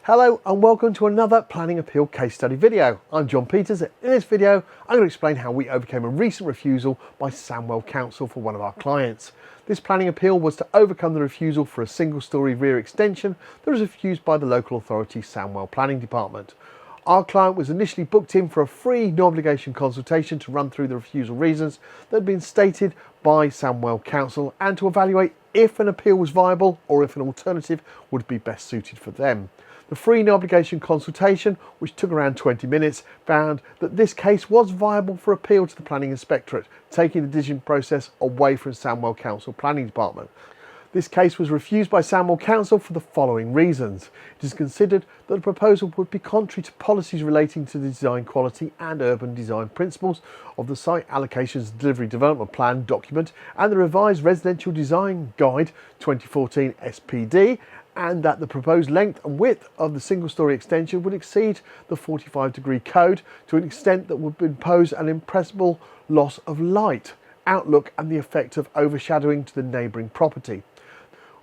Hello and welcome to another planning appeal case study video. I'm John Peters and in this video I'm going to explain how we overcame a recent refusal by Sandwell Council for one of our clients. This planning appeal was to overcome the refusal for a single-storey rear extension that was refused by the local authority Sandwell Planning Department. Our client was initially booked in for a free no obligation consultation to run through the refusal reasons that had been stated by Sandwell Council and to evaluate if an appeal was viable or if an alternative would be best suited for them. The free no obligation consultation, which took around 20 minutes, found that this case was viable for appeal to the Planning Inspectorate, taking the decision process away from Sandwell Council Planning Department. This case was refused by Sandwell Council for the following reasons. It is considered that the proposal would be contrary to policies relating to the design quality and urban design principles of the Site Allocations Delivery Development Plan document and the Revised Residential Design Guide 2014 SPD, and that the proposed length and width of the single-storey extension would exceed the 45-degree code to an extent that would impose an imperceptible loss of light, outlook and the effect of overshadowing to the neighbouring property.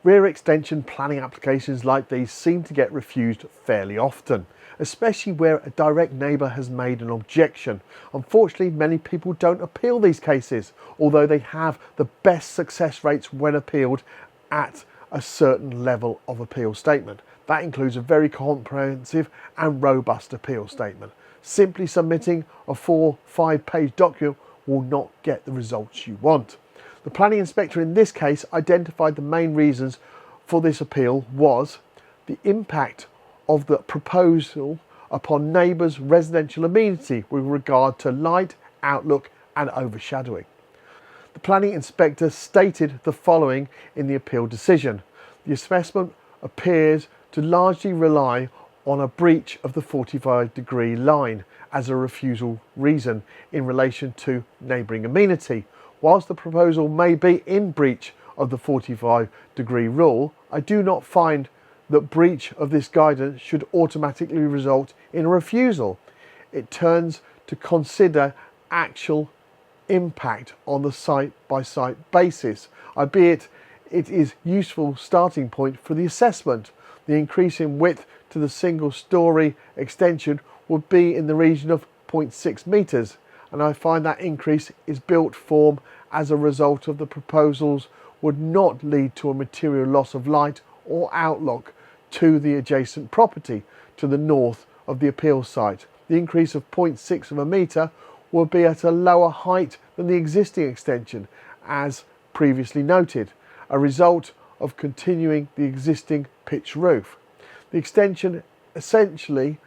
Rear extension planning applications like these seem to get refused fairly often, especially where a direct neighbour has made an objection. Unfortunately, many people don't appeal these cases, although they have the best success rates when appealed at a certain level of appeal statement. That includes a very comprehensive and robust appeal statement. Simply submitting a 4-5 page document will not get the results you want. The planning inspector in this case identified the main reasons for this appeal was the impact of the proposal upon neighbours' residential amenity with regard to light, outlook and overshadowing. The planning inspector stated the following in the appeal decision. The assessment appears to largely rely on a breach of the 45-degree line as a refusal reason in relation to neighbouring amenity. Whilst the proposal may be in breach of the 45-degree rule, I do not find that breach of this guidance should automatically result in a refusal. It turns to consider actual impact on the site-by-site basis, albeit it is a useful starting point for the assessment. The increase in width to the single-storey extension would be in the region of 0.6 metres, and I find that increase is built form as a result of the proposals would not lead to a material loss of light or outlook to the adjacent property to the north of the appeal site. The increase of 0.6 of a metre will be at a lower height than the existing extension, as previously noted, a result of continuing the existing pitch roof. The extension essentially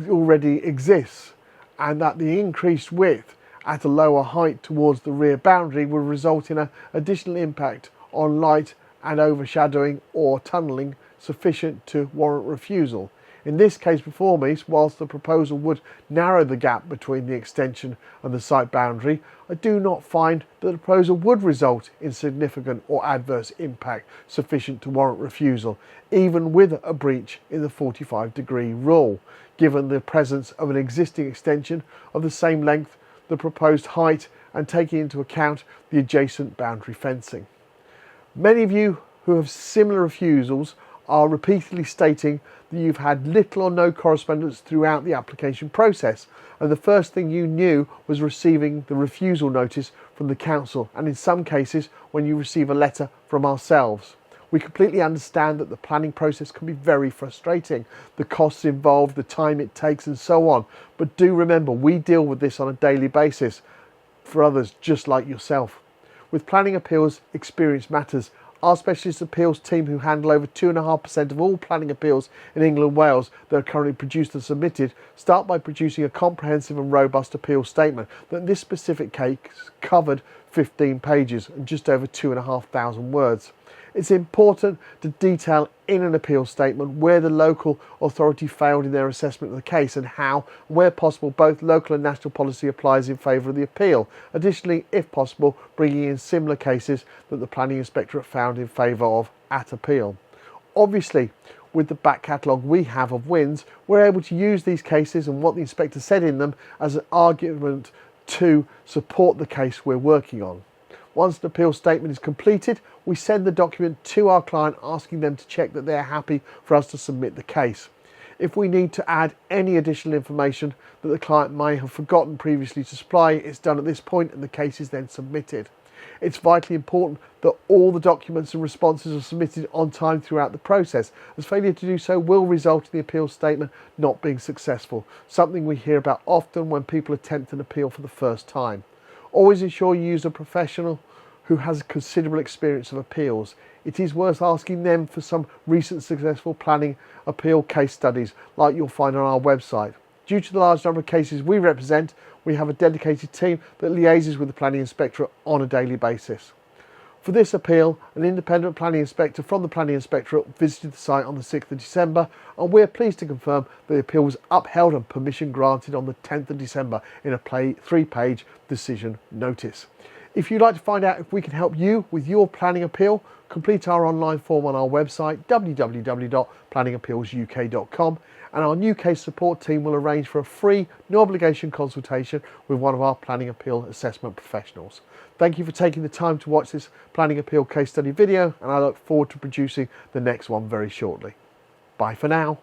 already exists, and that the increased width at a lower height towards the rear boundary will result in an additional impact on light and overshadowing or tunnelling sufficient to warrant refusal. In this case before me, whilst the proposal would narrow the gap between the extension and the site boundary, I do not find that the proposal would result in significant or adverse impact sufficient to warrant refusal, even with a breach in the 45-degree rule, given the presence of an existing extension of the same length, the proposed height, and taking into account the adjacent boundary fencing. Many of you who have similar refusals are repeatedly stating that you've had little or no correspondence throughout the application process, and the first thing you knew was receiving the refusal notice from the council, and in some cases when you receive a letter from ourselves. We completely understand that the planning process can be very frustrating, the costs involved, the time it takes and so on, but do remember we deal with this on a daily basis for others just like yourself. With planning appeals, experience matters. Our specialist appeals team, who handle over 2.5% of all planning appeals in England and Wales that are currently produced and submitted, start by producing a comprehensive and robust appeal statement that in this specific case covered 15 pages and just over 2,500 words. It's important to detail in an appeal statement where the local authority failed in their assessment of the case and how, where possible, both local and national policy applies in favour of the appeal. Additionally, if possible, bringing in similar cases that the Planning Inspectorate found in favour of at appeal. Obviously, with the back catalogue we have of wins, we're able to use these cases and what the inspector said in them as an argument to support the case we're working on. Once an appeal statement is completed, we send the document to our client asking them to check that they're happy for us to submit the case. If we need to add any additional information that the client may have forgotten previously to supply, it's done at this point and the case is then submitted. It's vitally important that all the documents and responses are submitted on time throughout the process, as failure to do so will result in the appeal statement not being successful, something we hear about often when people attempt an appeal for the first time. Always ensure you use a professional who has considerable experience of appeals. It is worth asking them for some recent successful planning appeal case studies like you'll find on our website. Due to the large number of cases we represent, we have a dedicated team that liaises with the Planning Inspectorate on a daily basis. For this appeal, an independent planning inspector from the Planning Inspectorate visited the site on the 6th of December, and we're pleased to confirm that the appeal was upheld and permission granted on the 10th of December in a 3-page decision notice. If you'd like to find out if we can help you with your planning appeal, complete our online form on our website www.planningappealsuk.com, and our new case support team will arrange for a free, no obligation consultation with one of our planning appeal assessment professionals. Thank you for taking the time to watch this planning appeal case study video, and I look forward to producing the next one very shortly. Bye for now.